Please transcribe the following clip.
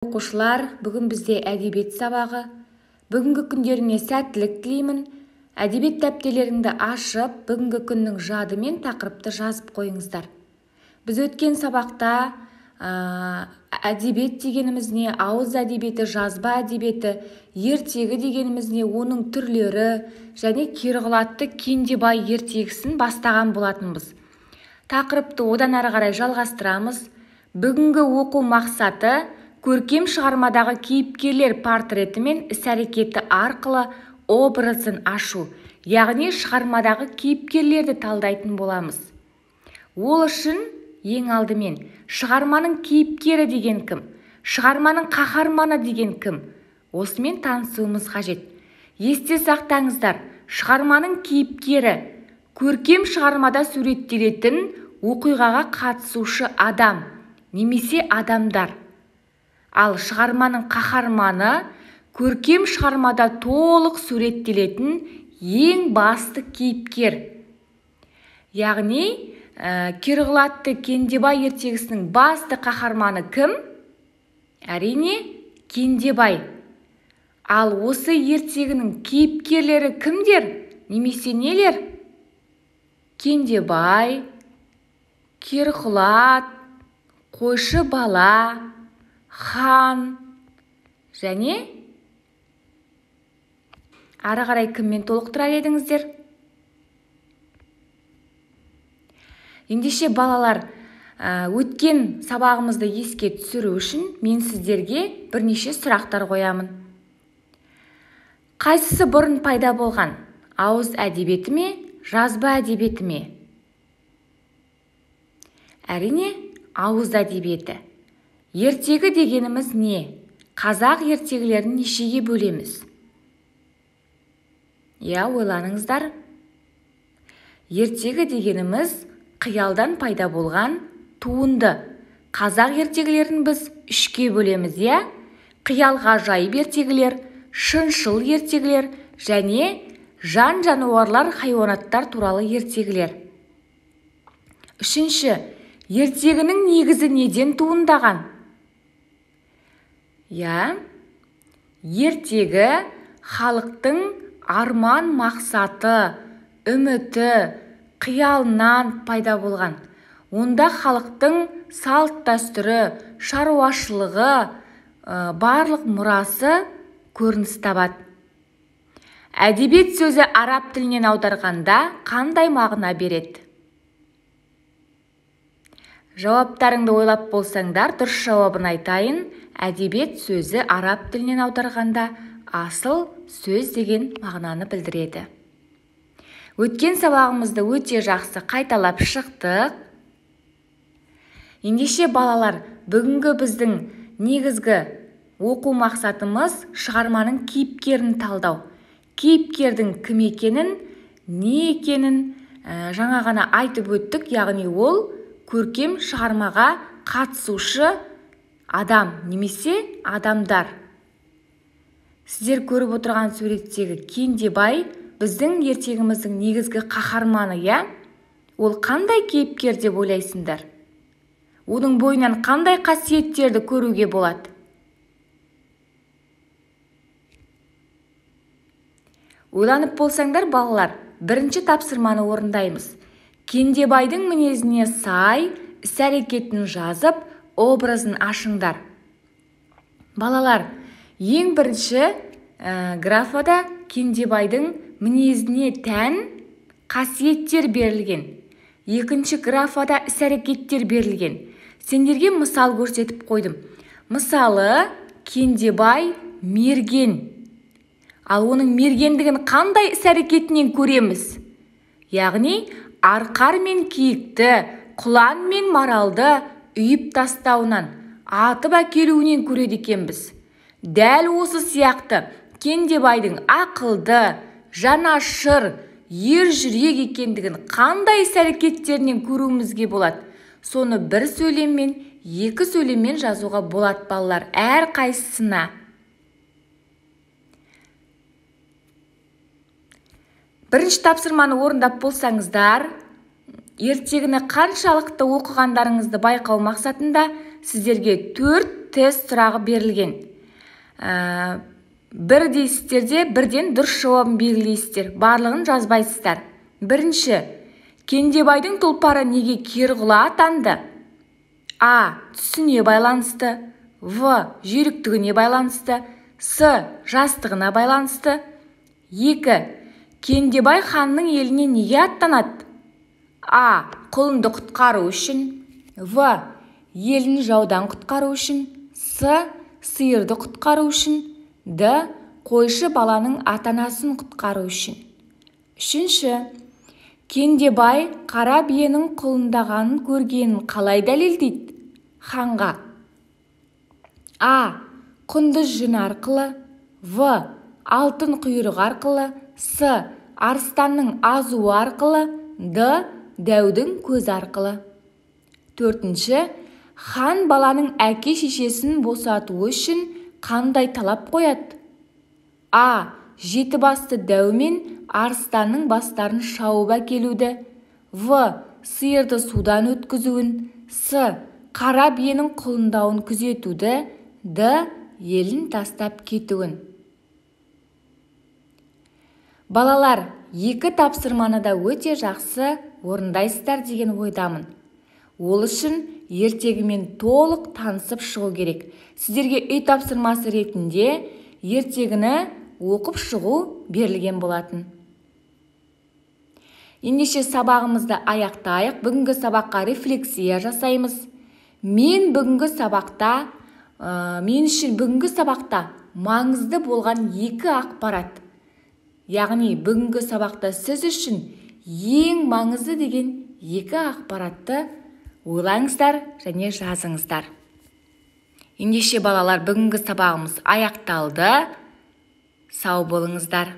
Оқушылар, бүгін бізде әдебиет сабағы. Бүгінгі күндеріңе сәттілік тілеймін. Әдебиет дәптерлеріңді ашып, бүгінгі күннің жады мен тақырыпты жазып қойыңыздар. Біз өткен сабақта әдебиет дегеніміз не, ауыз әдебиеті, жазба әдебиеті, ертегі дегеніміз не, оның түрлері және Керғылатты Кендебай ертегісін бастаған болатынбыз. Тақырыпты одан ары қарай жалғастырамыз. Бүгінгі оқу мақсаты көркем шығармадағы кейіпкерлер портреті мен іс-әрекеті арқылы образын ашу, яғни шығармадағы кейіпкерлерді талдайтын боламыз. Ол үшін ең алдымен шығарманың кейіпкері деген кім, шығарманың қаһарманы деген кім, осымен танысуымыз қажет. Есте сақтаңыздар, шығарманың кейіпкері көркем шығармада суреттелетін оқиғаға қатысушы адам немесе адамдар. Ал шығарманың қаһарманы көркем шығармада толық суреттелетін ең басты кейіпкер. Яғни Керғылатты Кендебай ертегісінің басты қаһарманы кім? Әрине, Кендебай. Ал осы ертегінің кейіпкерлері кімдер? Немесе нелер? Кендебай, Керғылат, қойшы бала, хан және ары қарай кіммен толықтырар едіңіздер? Ендеше балалар, өткен сабағымызды еске түсіру үшін мен сіздерге бірнеше сұрақтар қоямын. Қайсысы бұрын пайда болған? Ауыз әдебиеті ме, жазба әдебиеті ме? Әрине, ауыз әдебиеті. Ертегі дегеніміз не? Қазақ ертегілерін нешеге бөлеміз? Ойланыңыздар. Ертегі дегеніміз қиялдан пайда болған туынды. Қазақ ертегілерін біз үшке бөлеміз, Қиял ғажайып ертегілер, шыншыл ертегілер және жан-жануарлар, хайуанаттар туралы ертегілер. Үшінші, ертегінің негізі неден туындаған? Ертегі халықтың арман мақсаты, үміті, қиялынан пайда болған. Онда халықтың салт дәстүрі, шаруашылығы, барлық мұрасы көрініс табады. Әдебиет сөзі араб тілінен аударғанда қандай мағына береді? Жауаптарыңды ойлап болсаңдар, дұрыс жауабын айтайын. Әдебиет сөзі араб тілінен аударғанда асыл сөз деген мағынаны білдіреді. Өткен сабағымызды өте жақсы қайталап шықтық. Ендеше балалар, бүгінгі біздің негізгі оқу мақсатымыз шығарманың кейіпкерін талдау. Кейіпкердің кім екенін, не екенін жаңа ғана айтып өттік, яғни ол көркем шығармаға қатысушы адам немесе адамдар. Сіздер көріп отырған суреттегі Кендебай біздің ертегіміздің негізгі қаһарманы, Ол қандай кейіпкер деп ойлайсыңдар? Оның бойынан қандай қасиеттерді көруге болады? Ойланып болсаңдар, балалар, бірінші тапсырманы орындаймыз. Кендебайдың мінезіне сай іс-әрекетін жазып, образын ашыңдар. Балалар, ең бірінші графада Кендебайдың мінезіне тән қасиеттер берілген. Екінші графада іс-әрекеттер берілген. Сендерге мысал көрсетіп қойдым. Мысалы, Кендебай мерген. Ал оның мергендігін қандай іс-әрекетінен көреміз? Яғни, арқар мен киікті, құлан мен маралды үйіп тастауынан, атып әкелуінен көреді екенбіз. Дәл осы сияқты Кендебайдың ақылды, жанашыр, ержүрек екендігін қандай іс-әрекеттерінен көруімізге болады? Соны бір сөйлеммен, екі сөйлеммен жазуға болады балалар, әр қайсысына. Бірінші тапсырманы орындап болсаңыздар, ертегіні қаншалықты оқығандарыңызды байқау мақсатында сіздерге 4 тест сұрағы берілген. Бір дейсіздер де бірден дұрыс жауабын белгілейсіздер. Барлығын жазбайсыздар. Бірінші, Кендебайдың тұлпары неге керғұла атанды? А. Түсіне байланысты. В. Жүйріктігіне байланысты. С. Жастығына байланысты. 2. Кендебай ханның еліне неге аттанады? А. Құлынды құтқару үшін. В. Елін жаудан құтқару үшін. С. Сиырды құтқару үшін. Д. Қойшы баланың ата-анасын құтқару үшін. 3. Кендебай қара биенің құлындағанын көргенін қалай дәлелдейді? Ханға. А. Құндыз жүн арқылы. В. Алтын құйрық арқылы. С. Арыстанның азуы арқылы. Д. Дәудің көзі арқылы. 4. Хан баланың әке шешесін босату үшін қандай талап қояды? А. 7 басты дәу мен арыстанның бастарын шауып әкелуді. В. Сиырды судан өткізуін. С. Қара биенің құлындауын күзетуді. Д. Елін тастап кетуін. Балалар, 2 тапсырманы да өте жақсы орындайсыздар деген ойдамын. Ол үшін ертегімен толық танысып шығу керек. Сіздерге үй тапсырмасы ретінде ертегіні оқып шығу берілген болатын. Ендеше сабағымызды аяқтайық. Бүгінгі сабаққа рефлексия жасаймыз. Мен үшін бүгінгі сабақта маңызды болған 2 ақпарат. Яғни бүгінгі сабақта сіз үшін ең маңызды деген 2 ақпаратты ойлаңыздар және жазыңыздар. Ендеше балалар, бүгінгі сабағымыз аяқталды. Сау болыңыздар.